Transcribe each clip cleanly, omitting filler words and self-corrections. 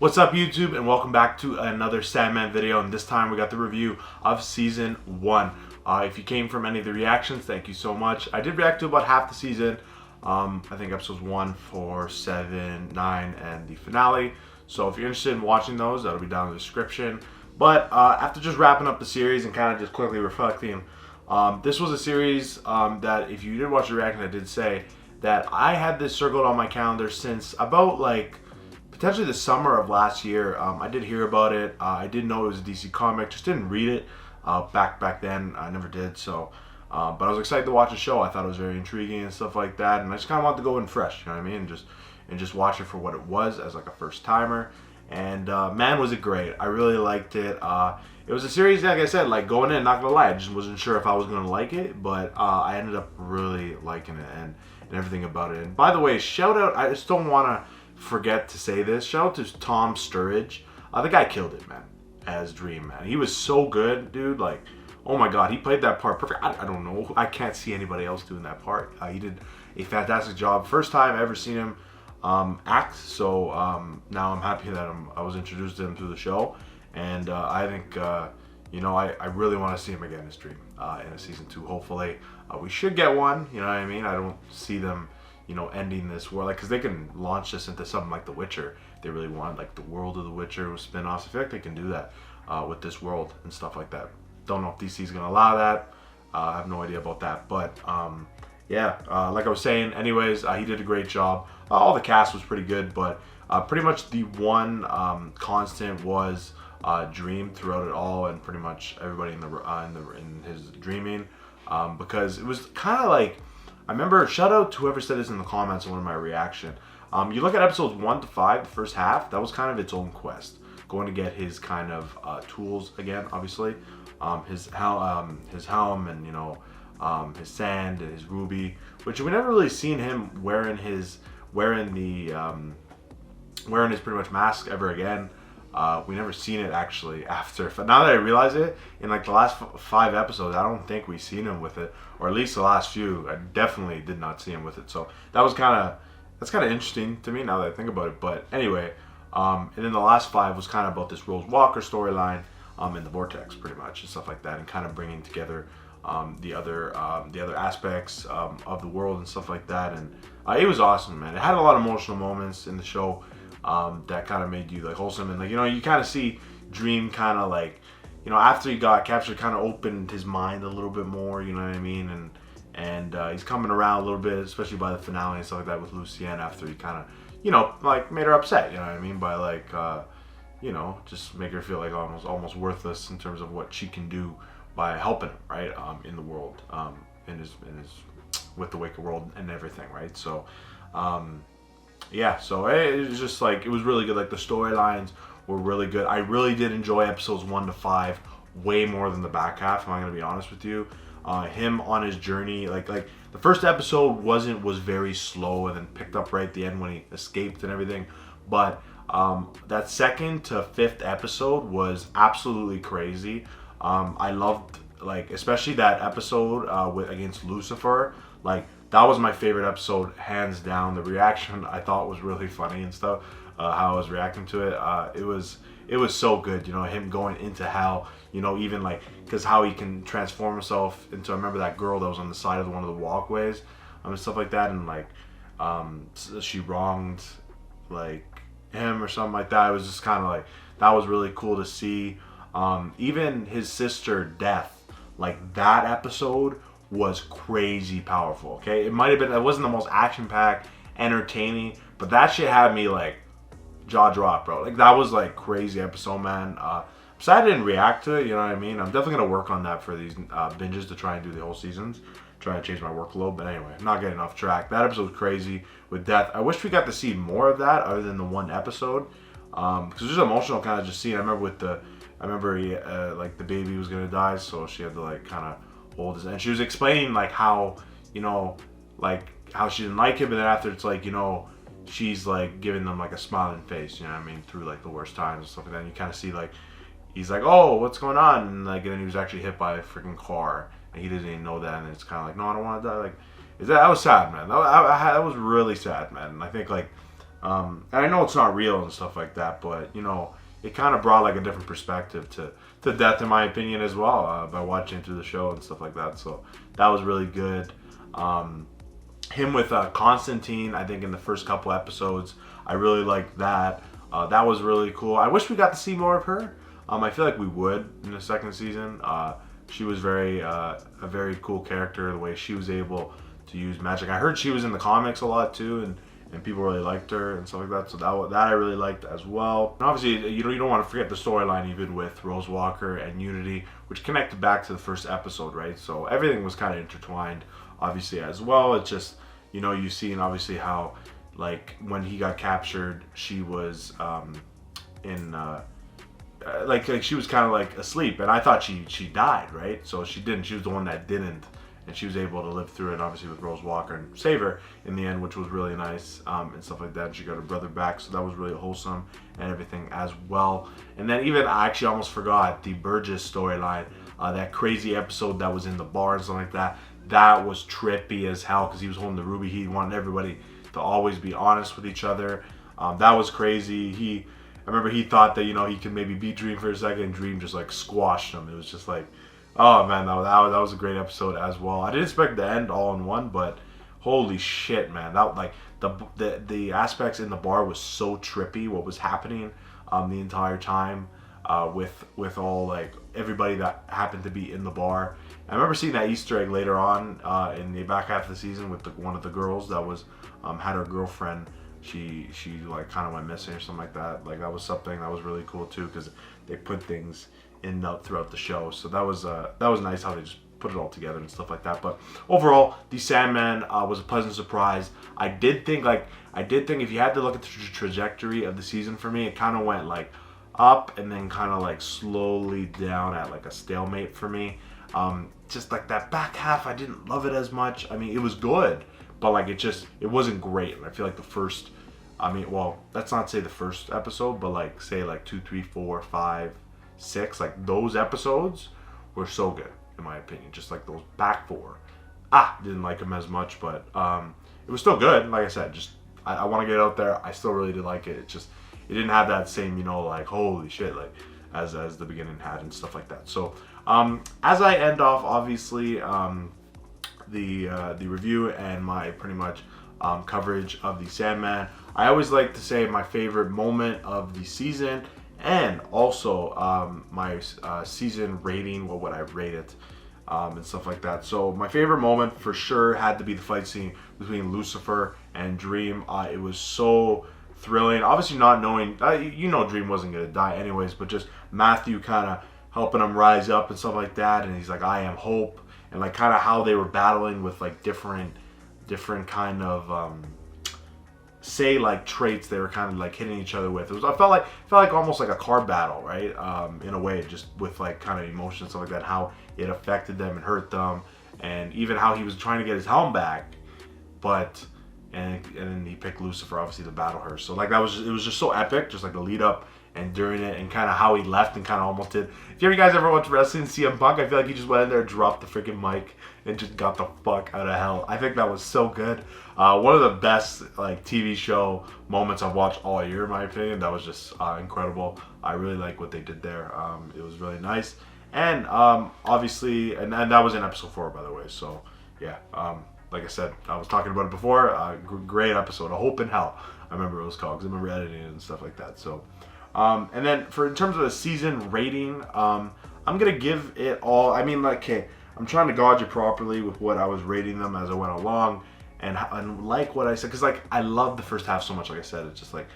What's up YouTube, and welcome back to another Sandman video, and this time we got the review of Season 1. If you came from any of the reactions, thank you so much. I did react to about half the season. I think episodes 1, 4, 7, 9, and the finale. So if you're interested in watching those, that'll be down in the description. But after just wrapping up the series and kind of just quickly reflecting, this was a series that if you did watch the reaction, I did say that I had this circled on my calendar since about potentially the summer of last year. I did hear about it. I did know it was a DC comic, just didn't read it back then. I never did. So, but I was excited to watch the show. I thought it was very intriguing and stuff like that, and I just kind of wanted to go in fresh. You know what I mean? And just watch it for what it was as like a first timer. And man, was it great! I really liked it. It was a series, like I said, like going in, not gonna lie, I just wasn't sure if I was gonna like it, but I ended up really liking it and everything about it. And by the way, shout out! I just don't want to forget to say this. Shout out to Tom Sturridge. The guy killed it, man, as Dream, man. He was so good, dude. Like, oh my god, he played that part perfect. I don't know. I can't see anybody else doing that part. He did a fantastic job. First time I ever seen him act. So now I'm happy that I was introduced to him through the show. And I think, you know, I really want to see him again as Dream in a season 2. Hopefully. We should get one. You know what I mean? I don't see them, you know, ending this world, like, because they can launch this into something like The Witcher. They really want, like, the world of The Witcher with spin-offs. I feel like they can do that with this world and stuff like that. Don't know if DC's gonna allow that. I have no idea about that, but yeah, like I was saying, anyways, he did a great job. All the cast was pretty good, but pretty much the one constant was Dream throughout it all, and pretty much everybody in his dreaming, because it was kind of like, I remember, shout out to whoever said this in the comments on one of my reaction. You look at episodes 1 to 5, the first half, that was kind of its own quest. Going to get his kind of tools again, obviously. His helm and, you know, his sand and his ruby, which we never really seen him wearing his pretty much mask ever again. We never seen it actually after. But now that I realize it, in like the last 5 episodes, I don't think we've seen him with it, or at least the last few. I definitely did not see him with it. So that's kind of interesting to me now that I think about it. But anyway, and then the last 5 was kind of about this Rose Walker storyline in the Vortex, pretty much, and stuff like that, and kind of bringing together the other aspects of the world and stuff like that. And it was awesome, man. It had a lot of emotional moments in the show. That kind of made you like wholesome, and like, you know, you kind of see Dream kind of like, you know, after he got captured, kind of opened his mind a little bit more, you know what I mean, and he's coming around a little bit, especially by the finale and stuff like that with Lucienne, after he kind of, you know, like made her upset, you know what I mean, by like you know, just make her feel like almost worthless in terms of what she can do by helping him, right, in the world, in his with the Wicked world and everything, right? So yeah, so it was just like, it was really good. Like, the storylines were really good. I really did enjoy episodes 1 to 5 way more than the back half, if I'm gonna be honest with you. Him on his journey, like the first episode was very slow, and then picked up right at the end when he escaped and everything. But that 2nd to 5th episode was absolutely crazy. I loved, like, especially that episode against Lucifer. Like, that was my favorite episode, hands down. The reaction I thought was really funny and stuff. How I was reacting to it, it was so good. You know, him going into hell. You know, even like, because how he can transform himself into. I remember that girl that was on the side of one of the walkways, and stuff like that, and like, she wronged like him or something like that. It was just kind of like, that was really cool to see. Even his sister Death, like, that episode was crazy powerful. Okay, it might have been, it wasn't the most action-packed, entertaining, but that shit had me like jaw drop, bro. Like, that was like crazy episode, man. I'm sad I didn't react to it, you know what I mean? I'm definitely gonna work on that for these binges, to try and do the whole seasons, try to change my workload. But anyway, I'm not getting off track. That episode was crazy with Death. I wish we got to see more of that other than the one episode, because it was just emotional, kind of just seeing. I remember he, like, the baby was gonna die, so she had to like kind of hold his, and she was explaining like how, you know, like how she didn't like him, and then after it's like, you know, she's like giving them like a smiling face, you know what I mean, through like the worst times and stuff like that. And you kind of see like, he's like, oh, what's going on, and like, and then he was actually hit by a freaking car, and he didn't even know that, and it's kind of like, no, I don't want to die. Like, that was sad, man. That was really sad, man. And I think like And I know it's not real and stuff like that, but you know, it kind of brought like a different perspective to death, in my opinion, as well, by watching through the show and stuff like that. So that was really good. Him with Constantine, I think in the first couple episodes, I really liked that. That was really cool. I wish we got to see more of her. I feel like we would in the second season. She was a very cool character, the way she was able to use magic. I heard she was in the comics a lot too, and people really liked her and stuff like that. So that I really liked as well. And obviously, you don't want to forget the storyline even with Rose Walker and Unity, which connected back to the first episode, right? So everything was kind of intertwined, obviously, as well. It's just, you know, you've seen obviously how, like, when he got captured, she was in like she was kind of like asleep, and I thought she died, right? So she didn't. She was the one that didn't, and she was able to live through it, obviously, with Rose Walker and save her in the end, which was really nice, and stuff like that. And she got her brother back, so that was really wholesome and everything as well. And then even, I actually almost forgot the Burgess storyline, that crazy episode that was in the bar and something like that. That was trippy as hell, because he was holding the ruby. He wanted everybody to always be honest with each other. That was crazy. I remember he thought that, you know, he could maybe beat Dream for a second, and Dream just like squashed him. It was just like, oh man, that was a great episode as well. I didn't expect the end all in one, but holy shit, man, that, like, the aspects in the bar was so trippy. What was happening the entire time, with all, like, everybody that happened to be in the bar. I remember seeing that Easter egg later on in the back half of the season with one of the girls that was had her girlfriend. She like kind of went missing or something like that. Like, that was something that was really cool too, because they put things in throughout the show. So that was nice how they just put it all together and stuff like that. But overall, the Sandman was a pleasant surprise. I did think if you had to look at the trajectory of the season for me, it kind of went like up and then kind of like slowly down at like a stalemate for me. Just like that back half, I didn't love it as much. I mean, it was good, but like it wasn't great. And I feel like the first, well, let's not say the first episode, but like say like 2, 3, 4, 5, 6, like those episodes were so good in my opinion. Just like those back four, didn't like them as much, but it was still good. Like I said, just I want to get it out there. I still really did like it. It didn't have that same, you know, like holy shit, like as the beginning had and stuff like that. So as I end off, obviously, the review and my pretty much coverage of the Sandman, I always like to say my favorite moment of the season, and also my season rating. What would I rate it, and stuff like that. So my favorite moment for sure had to be the fight scene between Lucifer and Dream. It was so thrilling. Obviously, not knowing, you know, Dream wasn't gonna die anyways, but just Matthew kind of helping him rise up and stuff like that, and he's like, I am hope, and like kind of how they were battling with like different kind of say like traits they were kind of like hitting each other with. I felt like almost like a car battle, right? In a way, just with like kind of emotion and stuff like that, how it affected them and hurt them, and even how he was trying to get his helm back, but and then he picked Lucifer, obviously, to battle her. So like it was just so epic, just like the lead up and during it, and kind of how he left and kind of almost did. If you guys ever watched wrestling, CM Punk, I feel like he just went in there, dropped the freaking mic, and just got the fuck out of hell. I think that was so good. One of the best like TV show moments I've watched all year, in my opinion. That was just incredible. I really like what they did there. It was really nice, and obviously, and that was in episode 4, by the way. So yeah, like I said, I was talking about it before. Great episode, A Hope in Hell. I remember it was called, because I remember editing it and stuff like that. So. And then in terms of the season rating, I'm gonna give it all. I mean, like, okay, I'm trying to gauge it properly with what I was rating them as I went along, and like what I said, because like I love the first half so much. Like I said, it's just like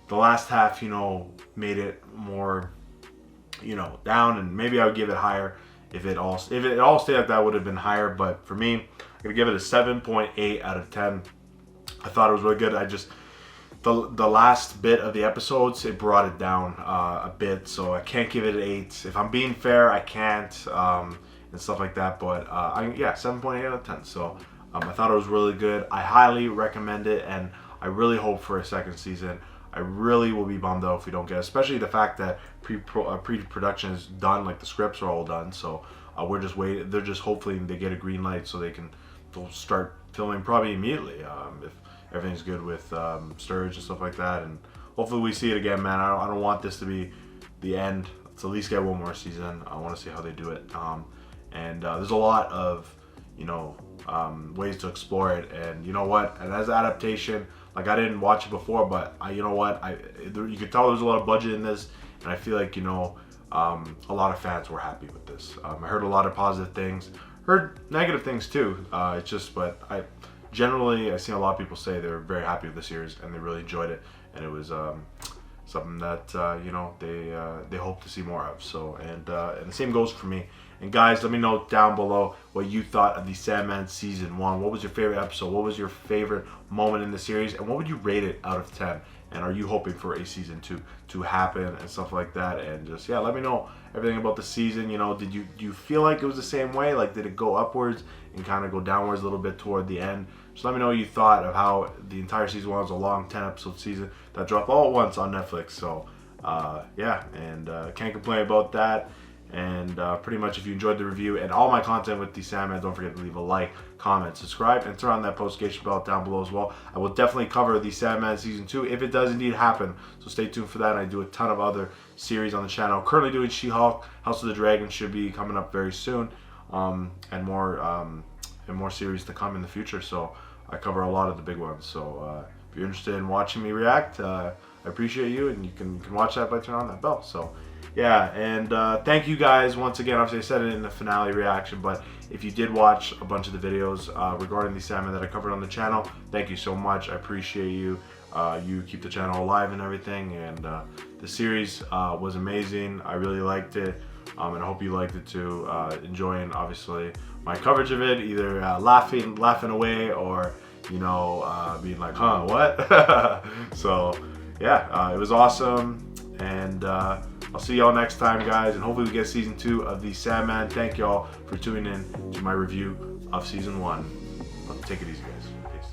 the last half, you know, made it more, you know, down, and maybe I would give it higher if it all stayed like that, would have been higher. But for me, I'm gonna give it a 7.8 out of 10. I thought it was really good. The last bit of the episodes, it brought it down a bit, so I can't give it an 8. If I'm being fair, I can't, and stuff like that. But 7.8 out of 10. So I thought it was really good. I highly recommend it, and I really hope for a second season. I really will be bummed out if we don't get it, especially the fact that pre-production is done, like the scripts are all done. So we're just waiting. They're just hopefully they get a green light so they'll start filming probably immediately. everything's good with Sturge and stuff like that, and hopefully we see it again, man. I don't want this to be the end. Let's at least get one more season. I want to see how they do it. And there's a lot of, ways to explore it. And you know what? And as an adaptation, like I didn't watch it before, but you know what? You could tell there's a lot of budget in this, and I feel like a lot of fans were happy with this. I heard a lot of positive things, heard negative things too. It's just, but I seen a lot of people say they were very happy with the series and they really enjoyed it, and it was something that they hope to see more of. So and the same goes for me. And guys, let me know down below what you thought of the Sandman season 1. What was your favorite episode? What was your favorite moment in the series? And what would you rate it out of 10? And are you hoping for a season 2 to happen and stuff like that? And just, yeah, let me know everything about the season. Do you feel like it was the same way? Like, did it go upwards and kind of go downwards a little bit toward the end? Just let me know what you thought of how the entire season 1 was a long 10-episode season that dropped all at once on Netflix. So, yeah, and can't complain about that. And pretty much, if you enjoyed the review and all my content with the Sandman, don't forget to leave a like, comment, subscribe, and turn on that notification bell down below as well. I will definitely cover the Sandman season 2 if it does indeed happen. So stay tuned for that. I do a ton of other series on the channel. Currently doing She-Hulk. House of the Dragon should be coming up very soon, and more series to come in the future. So I cover a lot of the big ones. So if you're interested in watching me react, I appreciate you, and you can watch that by turning on that bell. So yeah, and thank you guys once again. Obviously I said it in the finale reaction, but if you did watch a bunch of the videos regarding the Sandman that I covered on the channel, thank you so much. I appreciate you. You keep the channel alive and everything, and the series was amazing. I really liked it, and I hope you liked it too. Enjoying, obviously, my coverage of it, either laughing away, or being like, huh, what? So yeah, it was awesome, and I'll see y'all next time, guys, and hopefully we get season 2 of the Sandman. Thank y'all for tuning in to my review of season 1. Take it easy, guys. Peace.